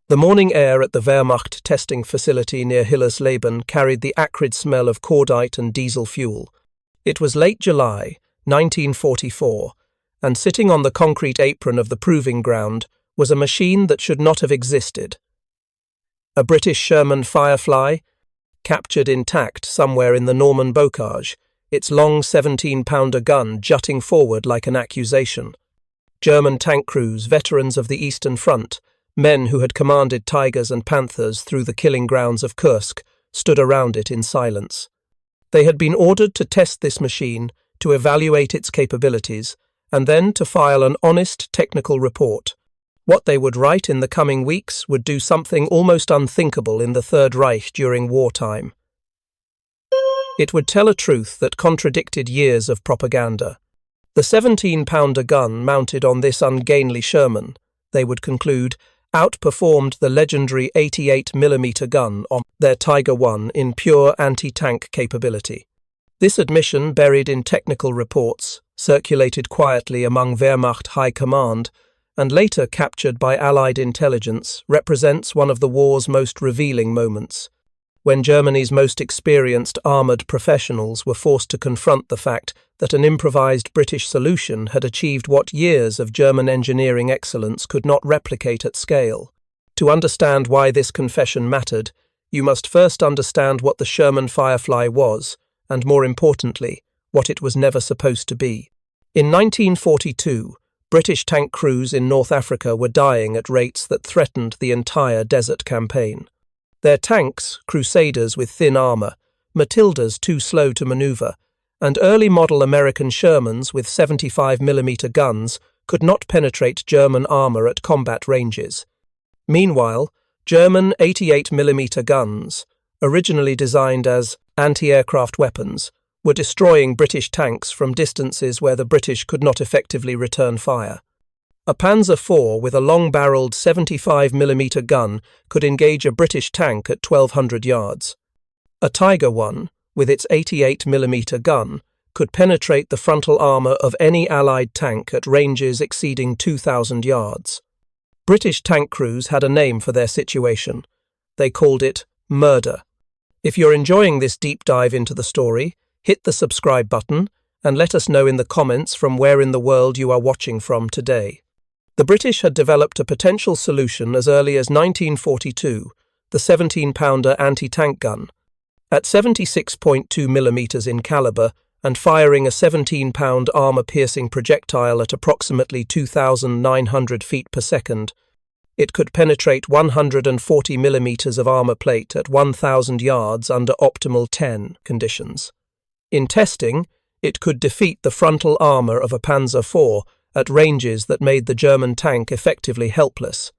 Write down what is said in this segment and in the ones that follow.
The morning air at the Wehrmacht testing facility near Hillersleben carried the acrid smell of cordite and diesel fuel. It was late July, 1944, and sitting on the concrete apron of the proving ground was a machine that should not have existed. A British Sherman Firefly, captured intact somewhere in the Norman Bocage, its long 17-pounder gun jutting forward like an accusation. German tank crews, veterans of the Eastern Front, men who had commanded Tigers and Panthers through the killing grounds of Kursk, stood around it in silence. They had been ordered to test this machine, to evaluate its capabilities, and then to file an honest technical report. What they would write in the coming weeks would do something almost unthinkable in the Third Reich during wartime. It would tell a truth that contradicted years of propaganda. The 17-pounder gun mounted on this ungainly Sherman, they would conclude, outperformed the legendary 88mm gun on their Tiger I in pure anti-tank capability. This admission, buried in technical reports, circulated quietly among Wehrmacht High Command, and later captured by Allied intelligence, represents one of the war's most revealing moments, when Germany's most experienced armoured professionals were forced to confront the fact that an improvised British solution had achieved what years of German engineering excellence could not replicate at scale. To understand why this confession mattered, you must first understand what the Sherman Firefly was, and more importantly, what it was never supposed to be. In 1942, British tank crews in North Africa were dying at rates that threatened the entire desert campaign. Their tanks, Crusaders with thin armour, Matildas too slow to manoeuvre, and early-model American Shermans with 75mm guns could not penetrate German armour at combat ranges. Meanwhile, German 88mm guns, originally designed as anti-aircraft weapons, were destroying British tanks from distances where the British could not effectively return fire. A Panzer IV with a long-barreled 75mm gun could engage a British tank at 1,200 yards. A Tiger I, with its 88mm gun, could penetrate the frontal armour of any Allied tank at ranges exceeding 2,000 yards. British tank crews had a name for their situation. They called it murder. If you're enjoying this deep dive into the story, hit the subscribe button and let us know in the comments from where in the world you are watching from today. The British had developed a potential solution as early as 1942, the 17-pounder anti-tank gun. At 76.2mm in calibre and firing a 17-pound armour-piercing projectile at approximately 2,900 feet per second, it could penetrate 140mm of armour plate at 1,000 yards under optimal 10 conditions. In testing, it could defeat the frontal armour of a Panzer IV at ranges that made the German tank effectively helpless.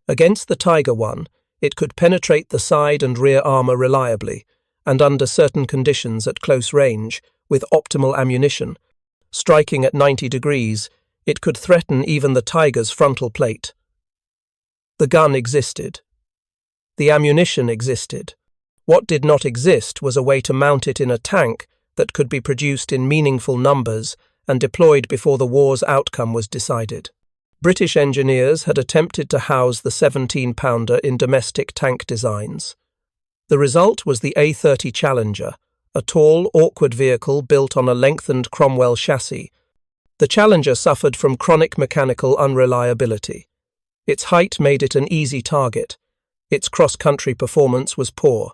Against the Tiger I, it could penetrate the side and rear armour reliably, and under certain conditions at close range, with optimal ammunition. Striking at 90 degrees, it could threaten even the Tiger's frontal plate. The gun existed. The ammunition existed. What did not exist was a way to mount it in a tank that could be produced in meaningful numbers and deployed before the war's outcome was decided. British engineers had attempted to house the 17-pounder in domestic tank designs. The result was the A-30 Challenger, a tall, awkward vehicle built on a lengthened Cromwell chassis. The Challenger suffered from chronic mechanical unreliability. Its height made it an easy target. Its cross-country performance was poor.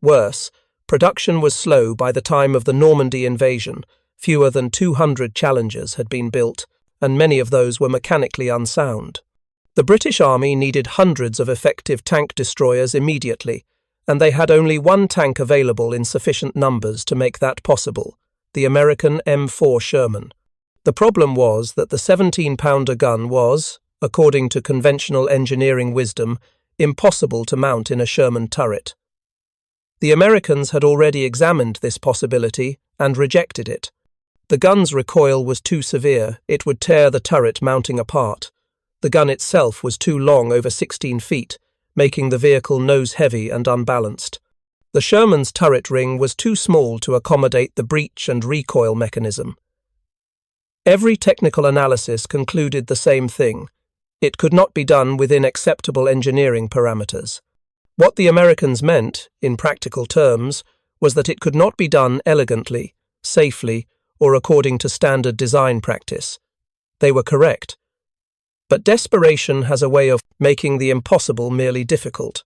Worse, production was slow by the time of the Normandy invasion. Fewer than 200 Challengers had been built, and many of those were mechanically unsound. The British Army needed hundreds of effective tank destroyers immediately, and they had only one tank available in sufficient numbers to make that possible, the American M4 Sherman. The problem was that the 17-pounder gun was, according to conventional engineering wisdom, impossible to mount in a Sherman turret. The Americans had already examined this possibility and rejected it. The gun's recoil was too severe, it would tear the turret mounting apart. The gun itself was too long, over 16 feet, making the vehicle nose-heavy and unbalanced. The Sherman's turret ring was too small to accommodate the breech and recoil mechanism. Every technical analysis concluded the same thing. It could not be done within acceptable engineering parameters. What the Americans meant, in practical terms, was that it could not be done elegantly, safely, or according to standard design practice. They were correct. But desperation has a way of making the impossible merely difficult.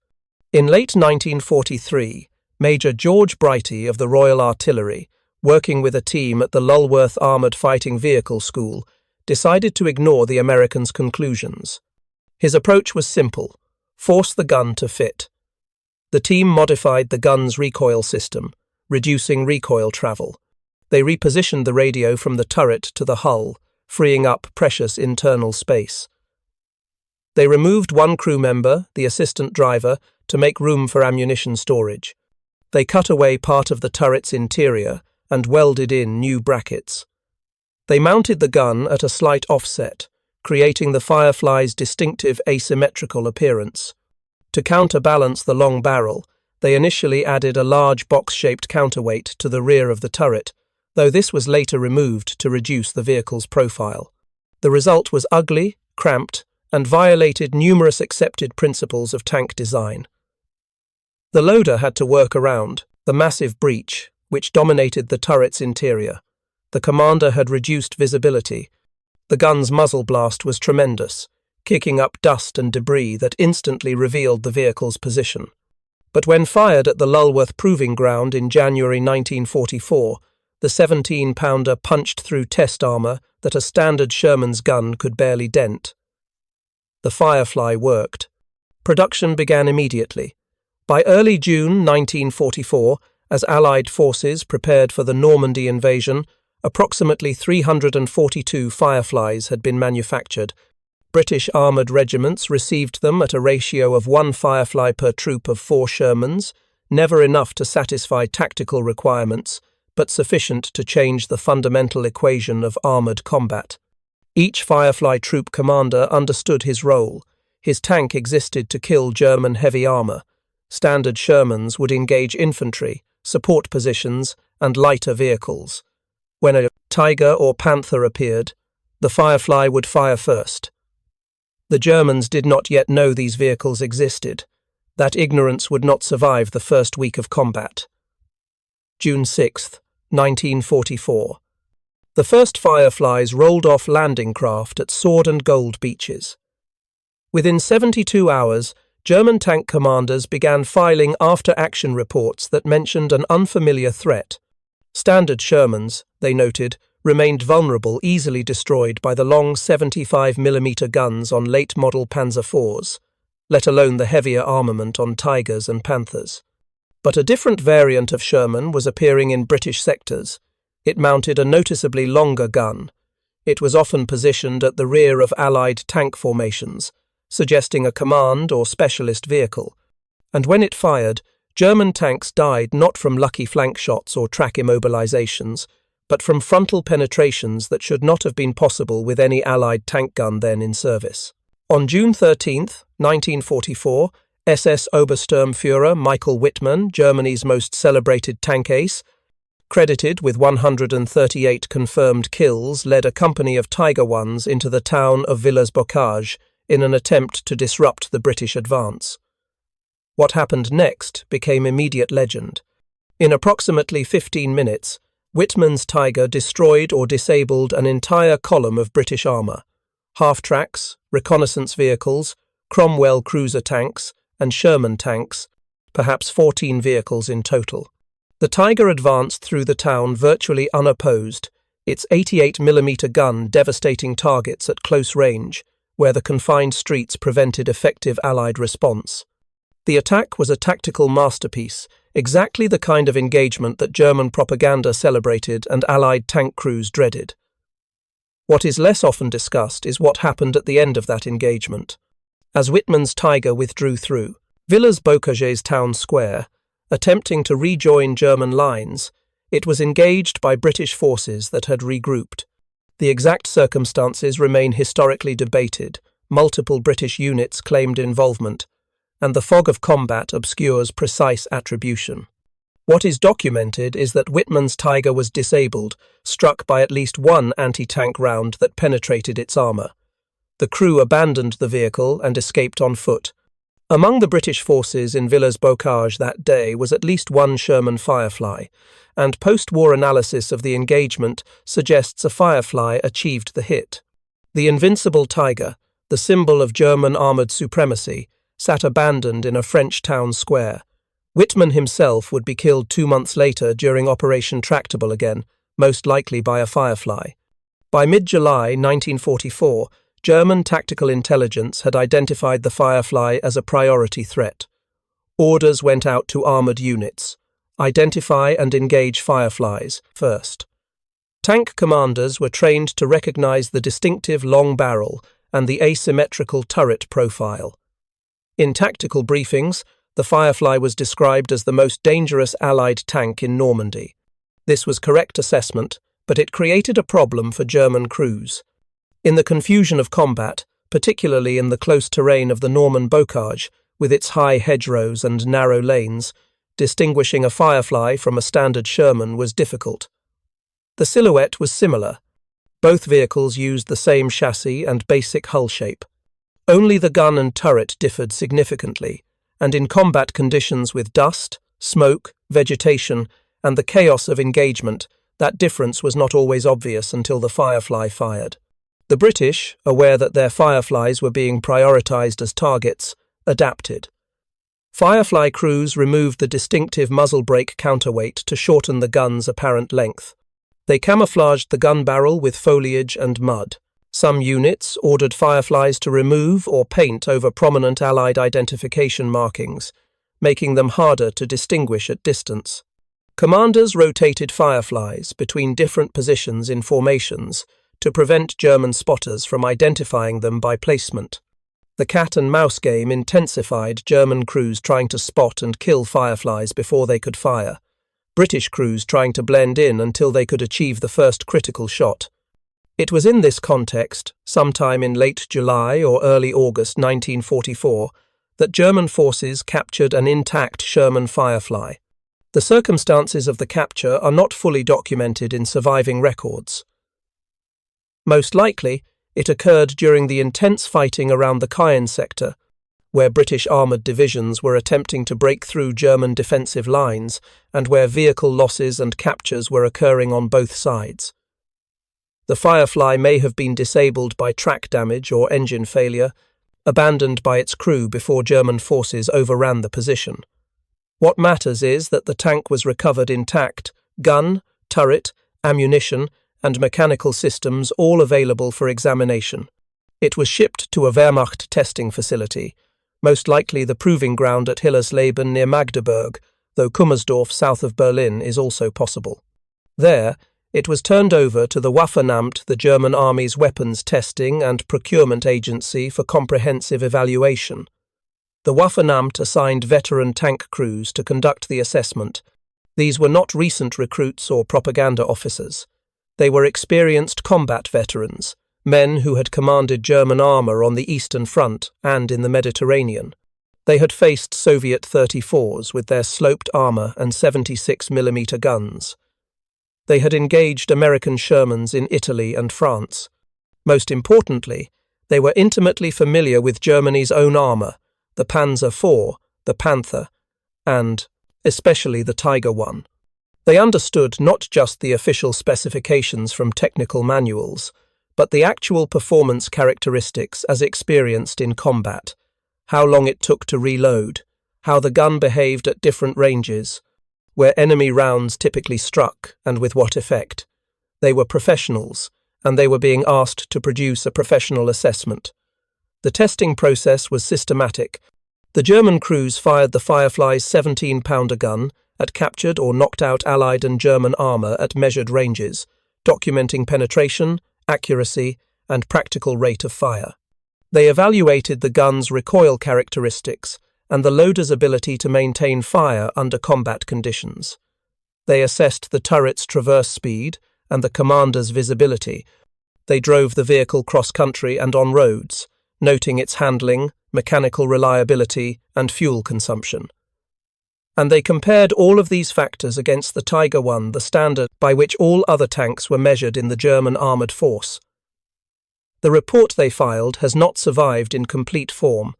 In late 1943, Major George Brighty of the Royal Artillery, working with a team at the Lulworth Armoured Fighting Vehicle School, decided to ignore the Americans' conclusions. His approach was simple: force the gun to fit. The team modified the gun's recoil system, reducing recoil travel. They repositioned the radio from the turret to the hull, freeing up precious internal space. They removed one crew member, the assistant driver, to make room for ammunition storage. They cut away part of the turret's interior and welded in new brackets. They mounted the gun at a slight offset, creating the Firefly's distinctive asymmetrical appearance. To counterbalance the long barrel, they initially added a large box-shaped counterweight to the rear of the turret, though this was later removed to reduce the vehicle's profile. The result was ugly, cramped, and violated numerous accepted principles of tank design. The loader had to work around the massive breach, which dominated the turret's interior. The commander had reduced visibility. The gun's muzzle blast was tremendous, kicking up dust and debris that instantly revealed the vehicle's position. But when fired at the Lulworth Proving Ground in January 1944, the 17-pounder punched through test armour that a standard Sherman's gun could barely dent. The Firefly worked. Production began immediately. By early June 1944, as Allied forces prepared for the Normandy invasion, approximately 342 Fireflies had been manufactured. British armoured regiments received them at a ratio of 1 Firefly per troop of 4 Shermans, never enough to satisfy tactical requirements, but sufficient to change the fundamental equation of armoured combat. Each Firefly troop commander understood his role. His tank existed to kill German heavy armour. Standard Shermans would engage infantry, support positions, and lighter vehicles. When a Tiger or Panther appeared, the Firefly would fire first. The Germans did not yet know these vehicles existed. That ignorance would not survive the first week of combat. June 6, 1944. The first Fireflies rolled off landing craft at Sword and Gold beaches. Within 72 hours, German tank commanders began filing after-action reports that mentioned an unfamiliar threat. Standard Shermans, they noted, remained vulnerable, easily destroyed by the long 75mm guns on late-model Panzer IVs, let alone the heavier armament on Tigers and Panthers. But a different variant of Sherman was appearing in British sectors. It mounted a noticeably longer gun. It was often positioned at the rear of Allied tank formations, suggesting a command or specialist vehicle. And when it fired, German tanks died not from lucky flank shots or track immobilizations, but from frontal penetrations that should not have been possible with any Allied tank gun then in service. On June 13, 1944, SS Obersturmführer Michael Wittmann, Germany's most celebrated tank ace, credited with 138 confirmed kills, led a company of Tiger Ones into the town of Villers-Bocage in an attempt to disrupt the British advance. What happened next became immediate legend. In approximately 15 minutes, Wittmann's Tiger destroyed or disabled an entire column of British armour: half-tracks, reconnaissance vehicles, Cromwell cruiser tanks, and Sherman tanks, perhaps 14 vehicles in total. The Tiger advanced through the town virtually unopposed, its 88mm gun devastating targets at close range, where the confined streets prevented effective Allied response. The attack was a tactical masterpiece, exactly the kind of engagement that German propaganda celebrated and Allied tank crews dreaded. What is less often discussed is what happened at the end of that engagement. As Wittmann's Tiger withdrew through Villers-Bocage's town square, attempting to rejoin German lines, it was engaged by British forces that had regrouped. The exact circumstances remain historically debated, multiple British units claimed involvement, and the fog of combat obscures precise attribution. What is documented is that Wittmann's Tiger was disabled, struck by at least one anti-tank round that penetrated its armour. The crew abandoned the vehicle and escaped on foot. Among the British forces in Villers-Bocage that day was at least one Sherman Firefly, and post-war analysis of the engagement suggests a Firefly achieved the hit. The invincible Tiger, the symbol of German armoured supremacy, sat abandoned in a French town square. Whitman himself would be killed 2 months later during Operation Tractable again, most likely by a Firefly. By mid-July 1944, German tactical intelligence had identified the Firefly as a priority threat. Orders went out to armoured units. Identify and engage Fireflies first. Tank commanders were trained to recognise the distinctive long barrel and the asymmetrical turret profile. In tactical briefings, the Firefly was described as the most dangerous Allied tank in Normandy. This was correct assessment, but it created a problem for German crews. In the confusion of combat, particularly in the close terrain of the Norman Bocage, with its high hedgerows and narrow lanes, distinguishing a Firefly from a standard Sherman was difficult. The silhouette was similar. Both vehicles used the same chassis and basic hull shape. Only the gun and turret differed significantly, and in combat conditions with dust, smoke, vegetation, and the chaos of engagement, that difference was not always obvious until the Firefly fired. The British, aware that their Fireflies were being prioritised as targets, adapted. Firefly crews removed the distinctive muzzle brake counterweight to shorten the gun's apparent length. They camouflaged the gun barrel with foliage and mud. Some units ordered Fireflies to remove or paint over prominent Allied identification markings, making them harder to distinguish at distance. Commanders rotated Fireflies between different positions in formations to prevent German spotters from identifying them by placement. The cat-and-mouse game intensified German crews trying to spot and kill Fireflies before they could fire, British crews trying to blend in until they could achieve the first critical shot. It was in this context, sometime in late July or early August 1944, that German forces captured an intact Sherman Firefly. The circumstances of the capture are not fully documented in surviving records. Most likely, it occurred during the intense fighting around the Caen sector, where British armoured divisions were attempting to break through German defensive lines and where vehicle losses and captures were occurring on both sides. The Firefly may have been disabled by track damage or engine failure, abandoned by its crew before German forces overran the position. What matters is that the tank was recovered intact, gun, turret, ammunition, and mechanical systems all available for examination. It was shipped to a Wehrmacht testing facility, most likely the proving ground at Hillersleben near Magdeburg, though Kummersdorf south of Berlin is also possible. There, it was turned over to the Waffenamt, the German Army's weapons testing and procurement agency, for comprehensive evaluation. The Waffenamt assigned veteran tank crews to conduct the assessment. These were not recent recruits or propaganda officers. They were experienced combat veterans, men who had commanded German armour on the Eastern Front and in the Mediterranean. They had faced Soviet 34s with their sloped armour and 76mm guns. They had engaged American Shermans in Italy and France. Most importantly, they were intimately familiar with Germany's own armour, the Panzer IV, the Panther, and, especially, the Tiger I. They understood not just the official specifications from technical manuals, but the actual performance characteristics as experienced in combat, how long it took to reload, how the gun behaved at different ranges, where enemy rounds typically struck and with what effect. They were professionals, and they were being asked to produce a professional assessment. The testing process was systematic. The German crews fired the Firefly's 17-pounder gun at captured or knocked out Allied and German armour at measured ranges, documenting penetration, accuracy, and practical rate of fire. They evaluated the gun's recoil characteristics and the loader's ability to maintain fire under combat conditions. They assessed the turret's traverse speed and the commander's visibility. They drove the vehicle cross-country and on roads, noting its handling, mechanical reliability, and fuel consumption. And they compared all of these factors against the Tiger I, the standard by which all other tanks were measured in the German armoured force. The report they filed has not survived in complete form.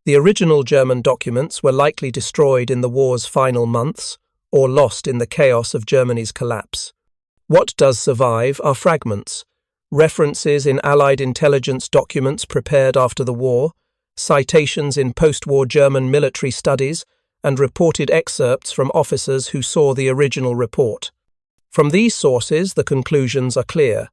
The original German documents were likely destroyed in the war's final months or lost in the chaos of Germany's collapse. What does survive are fragments, references in Allied intelligence documents prepared after the war, citations in post-war German military studies, and reported excerpts from officers who saw the original report. From these sources, the conclusions are clear.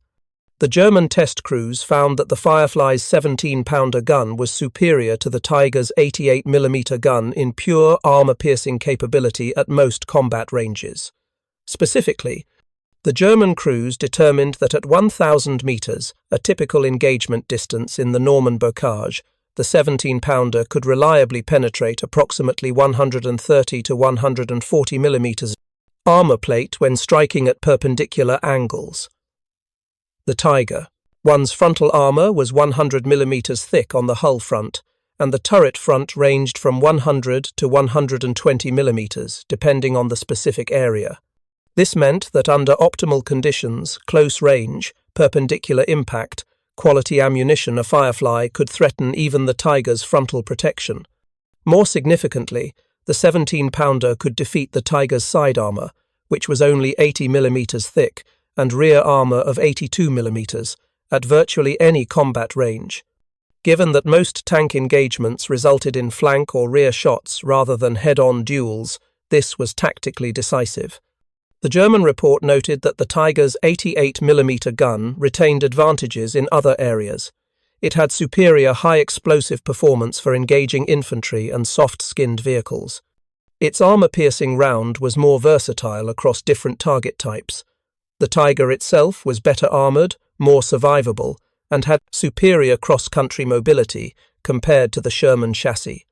The German test crews found that the Firefly's 17-pounder gun was superior to the Tiger's 88mm gun in pure armor-piercing capability at most combat ranges. Specifically, the German crews determined that at 1,000 meters, a typical engagement distance in the Norman bocage, the 17-pounder could reliably penetrate approximately 130 to 140 millimeters armor plate when striking at perpendicular angles. The Tiger. One's frontal armor was 100 millimeters thick on the hull front, and the turret front ranged from 100 to 120 millimeters, depending on the specific area. This meant that under optimal conditions, close range, perpendicular impact, quality ammunition, a Firefly could threaten even the Tiger's frontal protection. More significantly, the 17-pounder could defeat the Tiger's side armor, which was only 80 millimeters thick, and rear armor of 82 millimeters, at virtually any combat range. Given that most tank engagements resulted in flank or rear shots rather than head-on duels, this was tactically decisive. The German report noted that the Tiger's 88mm gun retained advantages in other areas. It had superior high-explosive performance for engaging infantry and soft-skinned vehicles. Its armor-piercing round was more versatile across different target types. The Tiger itself was better armored, more survivable, and had superior cross-country mobility compared to the Sherman chassis.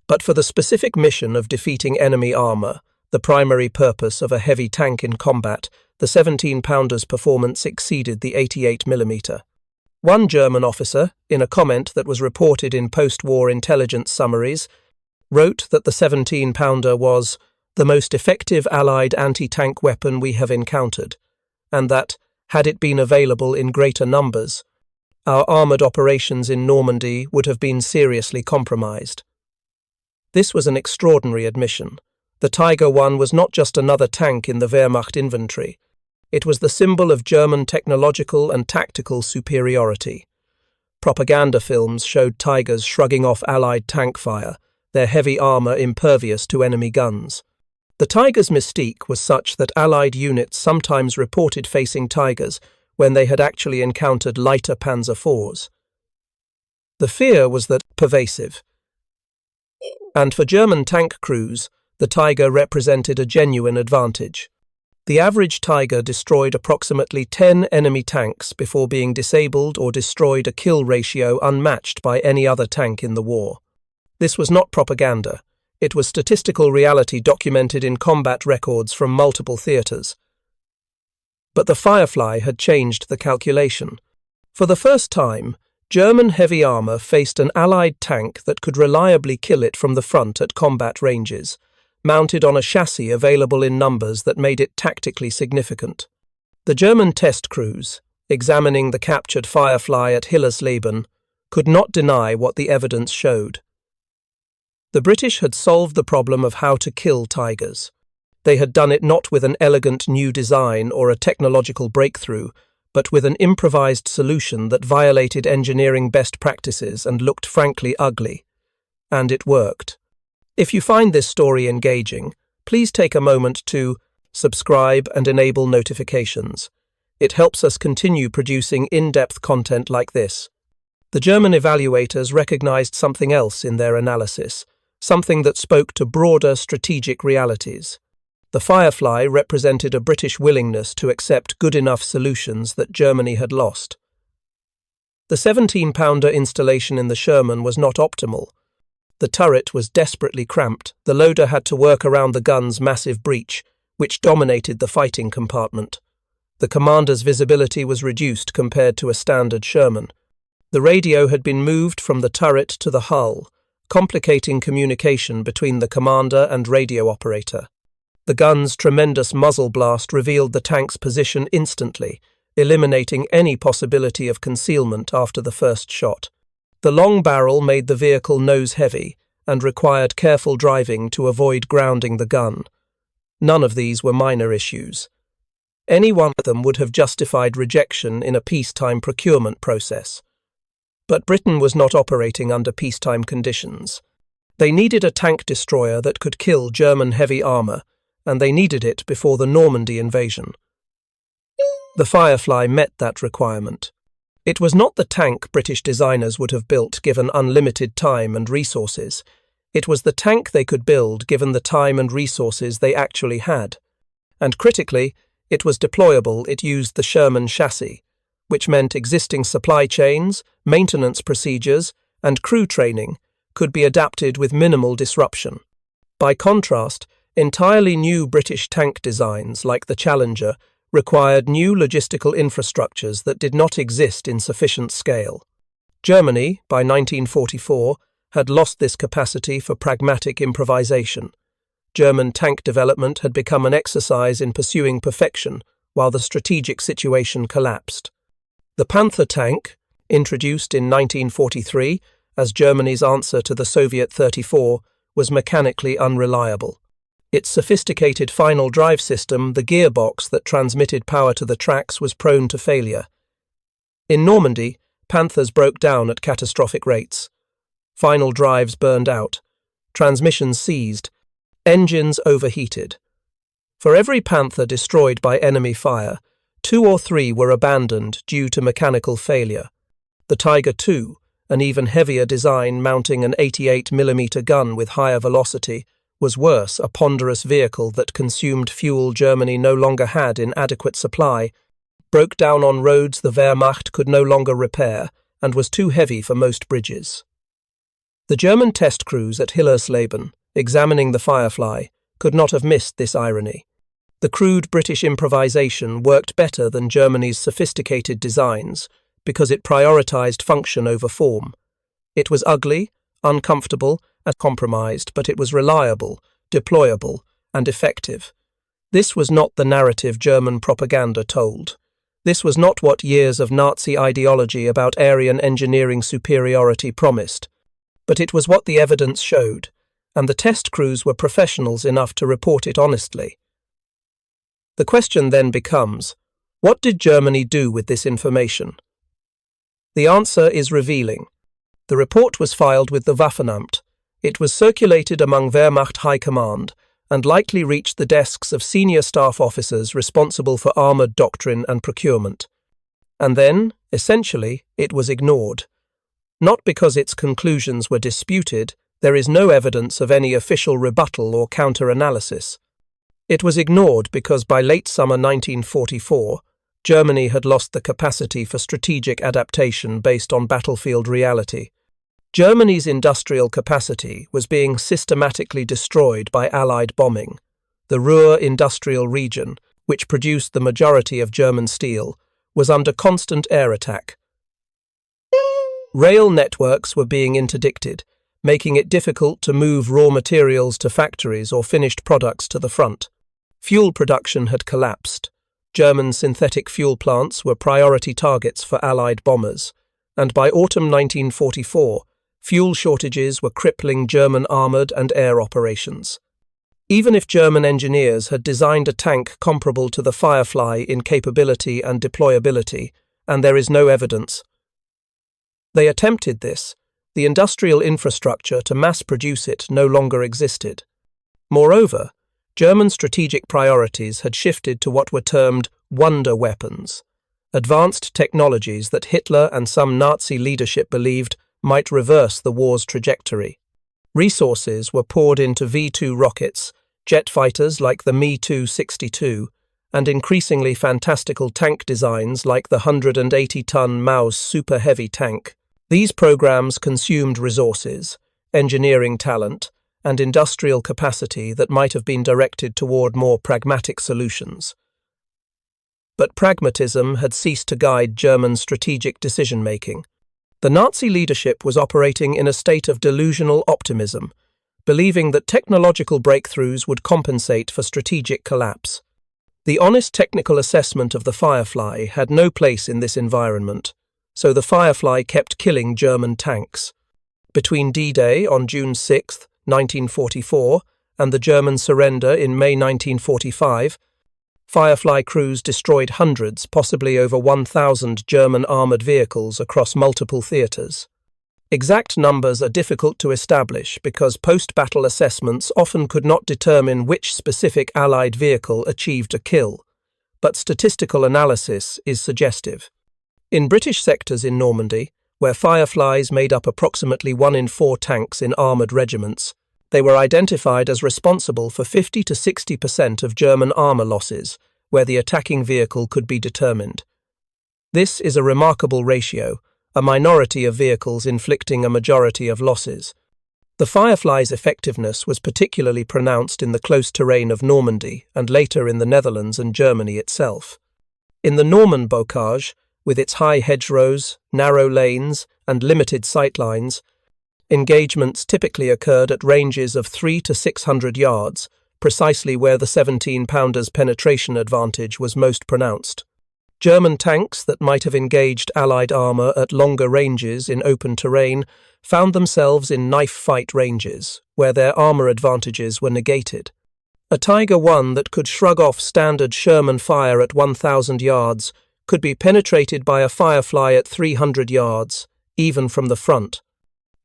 But for the specific mission of defeating enemy armor, the primary purpose of a heavy tank in combat, the 17-pounder's performance exceeded the 88mm. One German officer, in a comment that was reported in post-war intelligence summaries, wrote that the 17-pounder was the most effective Allied anti-tank weapon we have encountered, and that, had it been available in greater numbers, our armoured operations in Normandy would have been seriously compromised. This was an extraordinary admission. The Tiger I was not just another tank in the Wehrmacht inventory. It was the symbol of German technological and tactical superiority. Propaganda films showed Tigers shrugging off Allied tank fire, their heavy armour impervious to enemy guns. The Tiger's mystique was such that Allied units sometimes reported facing Tigers when they had actually encountered lighter Panzer IVs. The fear was that pervasive. And for German tank crews, the Tiger represented a genuine advantage. The average Tiger destroyed approximately 10 enemy tanks before being disabled or destroyed, a kill ratio unmatched by any other tank in the war. This was not propaganda. It was statistical reality documented in combat records from multiple theatres. But the Firefly had changed the calculation. For the first time, German heavy armour faced an Allied tank that could reliably kill it from the front at combat ranges, mounted on a chassis available in numbers that made it tactically significant. The German test crews, examining the captured Firefly at Hillersleben, could not deny what the evidence showed. The British had solved the problem of how to kill Tigers. They had done it not with an elegant new design or a technological breakthrough, but with an improvised solution that violated engineering best practices and looked frankly ugly. And it worked. If you find this story engaging, please take a moment to subscribe and enable notifications. It helps us continue producing in-depth content like this. The German evaluators recognized something else in their analysis, something that spoke to broader strategic realities. The Firefly represented a British willingness to accept good enough solutions that Germany had lost. The 17-pounder installation in the Sherman was not optimal. The turret was desperately cramped. The loader had to work around the gun's massive breech, which dominated the fighting compartment. The commander's visibility was reduced compared to a standard Sherman. The radio had been moved from the turret to the hull, complicating communication between the commander and radio operator. The gun's tremendous muzzle blast revealed the tank's position instantly, eliminating any possibility of concealment after the first shot. The long barrel made the vehicle nose-heavy and required careful driving to avoid grounding the gun. None of these were minor issues. Any one of them would have justified rejection in a peacetime procurement process. But Britain was not operating under peacetime conditions. They needed a tank destroyer that could kill German heavy armour, and they needed it before the Normandy invasion. The Firefly met that requirement. It was not the tank British designers would have built given unlimited time and resources. It was the tank they could build given the time and resources they actually had. And critically, it was deployable. It used the Sherman chassis, which meant existing supply chains, maintenance procedures, and crew training could be adapted with minimal disruption. By contrast, entirely new British tank designs like the Challenger required new logistical infrastructures that did not exist in sufficient scale. Germany, by 1944, had lost this capacity for pragmatic improvisation. German tank development had become an exercise in pursuing perfection, while the strategic situation collapsed. The Panzer tank, introduced in 1943 as Germany's answer to the Soviet 34, was mechanically unreliable. Its sophisticated final drive system, the gearbox that transmitted power to the tracks, was prone to failure. In Normandy, Panthers broke down at catastrophic rates. Final drives burned out. Transmissions seized. Engines overheated. For every Panther destroyed by enemy fire, 2 or 3 were abandoned due to mechanical failure. The Tiger II, an even heavier design mounting an 88mm gun with higher velocity, was worse, a ponderous vehicle that consumed fuel Germany no longer had in adequate supply, broke down on roads the Wehrmacht could no longer repair, and was too heavy for most bridges. The German test crews at Hillersleben, examining the Firefly, could not have missed this irony. The crude British improvisation worked better than Germany's sophisticated designs because it prioritized function over form. It was ugly, uncomfortable, and compromised, but it was reliable, deployable, and effective. This was not the narrative German propaganda told. This was not what years of Nazi ideology about Aryan engineering superiority promised. But it was what the evidence showed, and the test crews were professionals enough to report it honestly. The question then becomes, what did Germany do with this information? The answer is revealing. The report was filed with the Waffenamt. It was circulated among Wehrmacht High Command and likely reached the desks of senior staff officers responsible for armoured doctrine and procurement. And then, essentially, it was ignored. Not because its conclusions were disputed, there is no evidence of any official rebuttal or counter-analysis. It was ignored because by late summer 1944, Germany had lost the capacity for strategic adaptation based on battlefield reality. Germany's industrial capacity was being systematically destroyed by Allied bombing. The Ruhr industrial region, which produced the majority of German steel, was under constant air attack. Rail networks were being interdicted, making it difficult to move raw materials to factories or finished products to the front. Fuel production had collapsed. German synthetic fuel plants were priority targets for Allied bombers, and by autumn 1944, fuel shortages were crippling German armoured and air operations. Even if German engineers had designed a tank comparable to the Firefly in capability and deployability, and there is no evidence, they attempted this, the industrial infrastructure to mass produce it no longer existed. Moreover, German strategic priorities had shifted to what were termed wonder weapons, advanced technologies that Hitler and some Nazi leadership believed might reverse the war's trajectory. Resources were poured into V-2 rockets, jet fighters like the Me-262, and increasingly fantastical tank designs like the 180-ton Maus super heavy tank. These programs consumed resources, engineering talent, and industrial capacity that might have been directed toward more pragmatic solutions. But pragmatism had ceased to guide German strategic decision-making. The Nazi leadership was operating in a state of delusional optimism, believing that technological breakthroughs would compensate for strategic collapse. The honest technical assessment of the Firefly had no place in this environment, so the Firefly kept killing German tanks. Between D-Day on June 6, 1944, and the German surrender in May 1945, Firefly crews destroyed hundreds, possibly over 1,000 German armoured vehicles across multiple theatres. Exact numbers are difficult to establish because post-battle assessments often could not determine which specific Allied vehicle achieved a kill, but statistical analysis is suggestive. In British sectors in Normandy, where Fireflies made up approximately 1 in 4 tanks in armoured regiments, they were identified as responsible for 50 to 60% of German armour losses, where the attacking vehicle could be determined. This is a remarkable ratio, a minority of vehicles inflicting a majority of losses. The Firefly's effectiveness was particularly pronounced in the close terrain of Normandy and later in the Netherlands and Germany itself. In the Norman bocage, with its high hedgerows, narrow lanes, and limited sightlines, engagements typically occurred at ranges of 300 to 600 yards, precisely where the 17-pounder's penetration advantage was most pronounced. German tanks that might have engaged Allied armour at longer ranges in open terrain found themselves in knife-fight ranges, where their armour advantages were negated. A Tiger I that could shrug off standard Sherman fire at 1,000 yards could be penetrated by a Firefly at 300 yards, even from the front.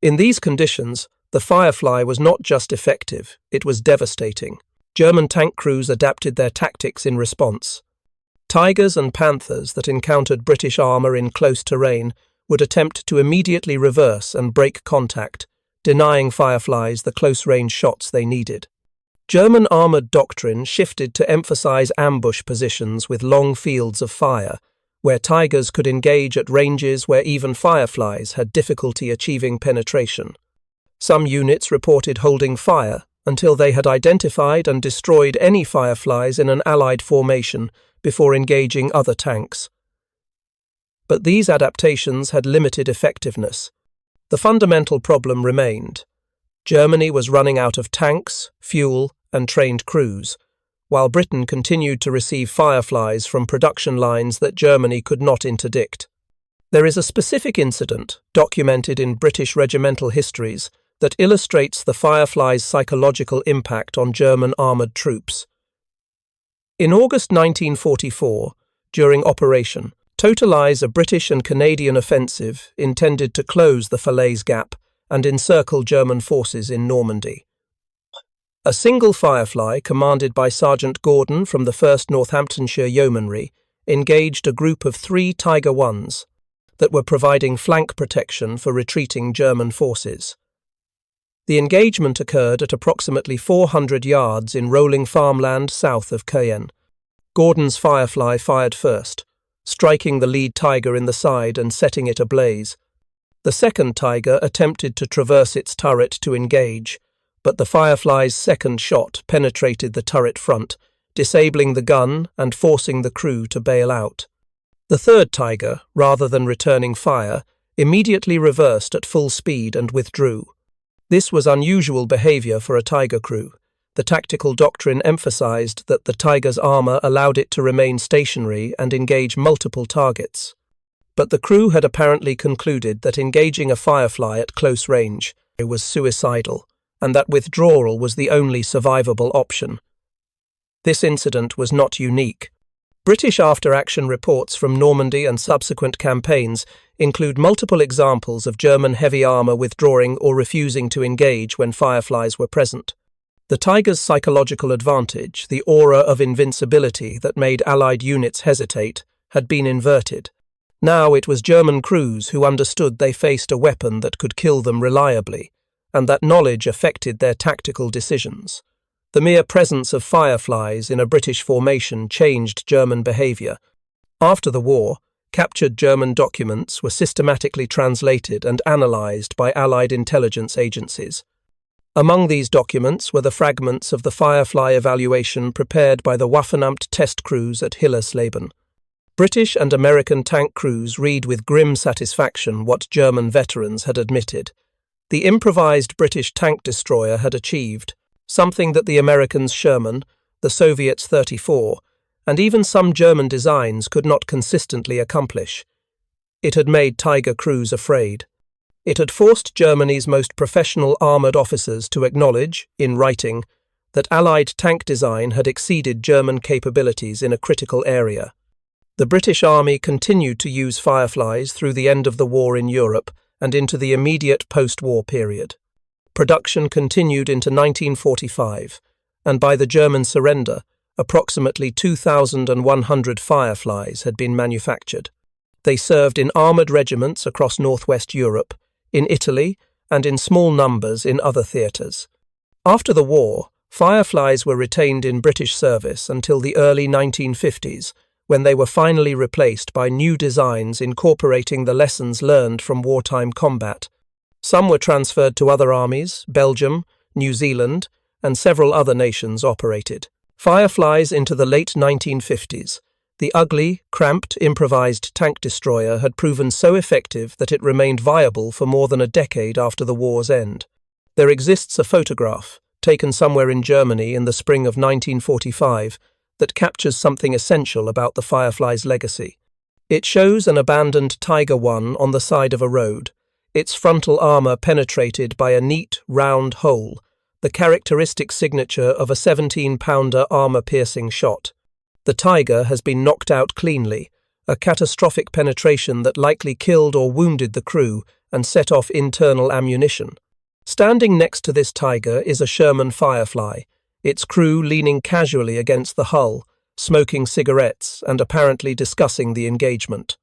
In these conditions, the Firefly was not just effective, it was devastating. German tank crews adapted their tactics in response. Tigers and Panthers that encountered British armour in close terrain would attempt to immediately reverse and break contact, denying Fireflies the close-range shots they needed. German armoured doctrine shifted to emphasise ambush positions with long fields of fire, where Tigers could engage at ranges where even Fireflies had difficulty achieving penetration. Some units reported holding fire until they had identified and destroyed any Fireflies in an Allied formation before engaging other tanks. But these adaptations had limited effectiveness. The fundamental problem remained. Germany was running out of tanks, fuel, and trained crews, while Britain continued to receive Fireflies from production lines that Germany could not interdict. There is a specific incident, documented in British regimental histories, that illustrates the Firefly's psychological impact on German armoured troops. In August 1944, during Operation Totalize, a British and Canadian offensive intended to close the Falaise Gap and encircle German forces in Normandy. A single Firefly, commanded by Sergeant Gordon from the 1st Northamptonshire Yeomanry, engaged a group of 3 Tiger I's that were providing flank protection for retreating German forces. The engagement occurred at approximately 400 yards in rolling farmland south of Caen. Gordon's Firefly fired first, striking the lead Tiger in the side and setting it ablaze. The second Tiger attempted to traverse its turret to engage, but the Firefly's second shot penetrated the turret front, disabling the gun and forcing the crew to bail out. The third Tiger, rather than returning fire, immediately reversed at full speed and withdrew. This was unusual behaviour for a Tiger crew. The tactical doctrine emphasised that the Tiger's armour allowed it to remain stationary and engage multiple targets. But the crew had apparently concluded that engaging a Firefly at close range was suicidal, and that withdrawal was the only survivable option. This incident was not unique. British after-action reports from Normandy and subsequent campaigns include multiple examples of German heavy armour withdrawing or refusing to engage when Fireflies were present. The Tiger's psychological advantage, the aura of invincibility that made Allied units hesitate, had been inverted. Now it was German crews who understood they faced a weapon that could kill them reliably, and that knowledge affected their tactical decisions. The mere presence of Fireflies in a British formation changed German behaviour. After the war, captured German documents were systematically translated and analysed by Allied intelligence agencies. Among these documents were the fragments of the Firefly evaluation prepared by the Waffenamt test crews at Hillersleben. British and American tank crews read with grim satisfaction what German veterans had admitted. The improvised British tank destroyer had achieved something that the Americans' Sherman, the Soviets' 34, and even some German designs could not consistently accomplish. It had made Tiger crews afraid. It had forced Germany's most professional armoured officers to acknowledge, in writing, that Allied tank design had exceeded German capabilities in a critical area. The British Army continued to use Fireflies through the end of the war in Europe and into the immediate post-war period. Production continued into 1945, and by the German surrender, approximately 2,100 Fireflies had been manufactured. They served in armoured regiments across northwest Europe, in Italy, and in small numbers in other theatres. After the war, Fireflies were retained in British service until the early 1950s, when they were finally replaced by new designs incorporating the lessons learned from wartime combat. Some were transferred to other armies. Belgium, New Zealand, and several other nations operated. Fireflies into the late 1950s. The ugly, cramped, improvised tank destroyer had proven so effective that it remained viable for more than a decade after the war's end. There exists a photograph, taken somewhere in Germany in the spring of 1945, that captures something essential about the Firefly's legacy. It shows an abandoned Tiger I on the side of a road, its frontal armour penetrated by a neat, round hole, the characteristic signature of a 17-pounder armour-piercing shot. The Tiger has been knocked out cleanly, a catastrophic penetration that likely killed or wounded the crew and set off internal ammunition. Standing next to this Tiger is a Sherman Firefly, its crew leaning casually against the hull, smoking cigarettes and apparently discussing the engagement.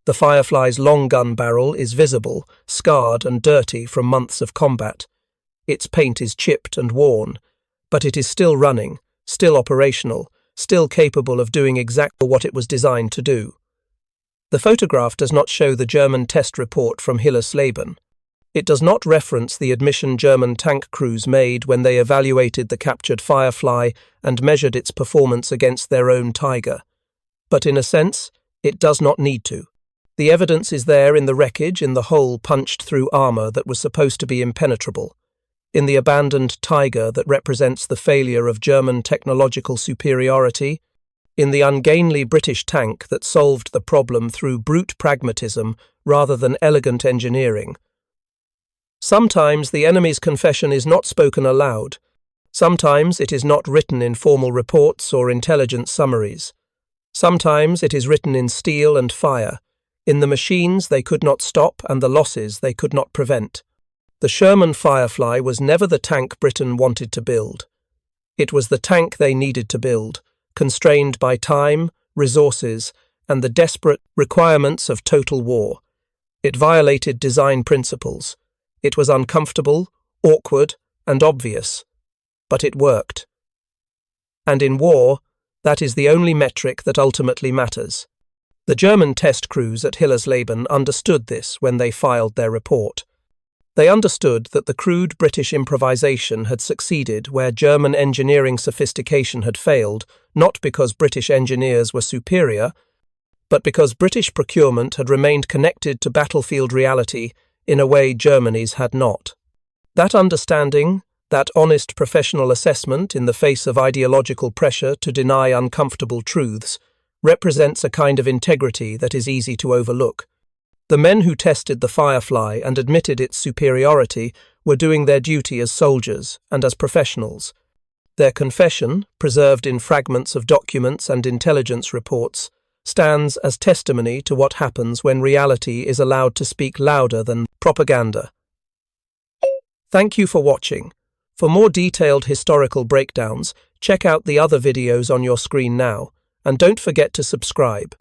The Firefly's long gun barrel is visible, scarred and dirty from months of combat. Its paint is chipped and worn, but it is still running, still operational, still capable of doing exactly what it was designed to do. The photograph does not show the German test report from Hillersleben. It does not reference the admission German tank crews made when they evaluated the captured Firefly and measured its performance against their own Tiger. But in a sense, it does not need to. The evidence is there in the wreckage in the hole punched through armour that was supposed to be impenetrable, in the abandoned Tiger that represents the failure of German technological superiority, in the ungainly British tank that solved the problem through brute pragmatism rather than elegant engineering. Sometimes the enemy's confession is not spoken aloud. Sometimes it is not written in formal reports or intelligence summaries. Sometimes it is written in steel and fire, in the machines they could not stop and the losses they could not prevent. The Sherman Firefly was never the tank Britain wanted to build. It was the tank they needed to build, constrained by time, resources, and the desperate requirements of total war. It violated design principles. It was uncomfortable, awkward, and obvious. But it worked. And in war, that is the only metric that ultimately matters. The German test crews at Hillersleben understood this when they filed their report. They understood that the crude British improvisation had succeeded where German engineering sophistication had failed, not because British engineers were superior, but because British procurement had remained connected to battlefield reality in a way Germany's had not. That understanding, that honest professional assessment in the face of ideological pressure to deny uncomfortable truths, represents a kind of integrity that is easy to overlook. The men who tested the Firefly and admitted its superiority were doing their duty as soldiers and as professionals. Their confession, preserved in fragments of documents and intelligence reports, stands as testimony to what happens when reality is allowed to speak louder than propaganda. Thank you for watching. For more detailed historical breakdowns, check out the other videos on your screen now, and don't forget to subscribe.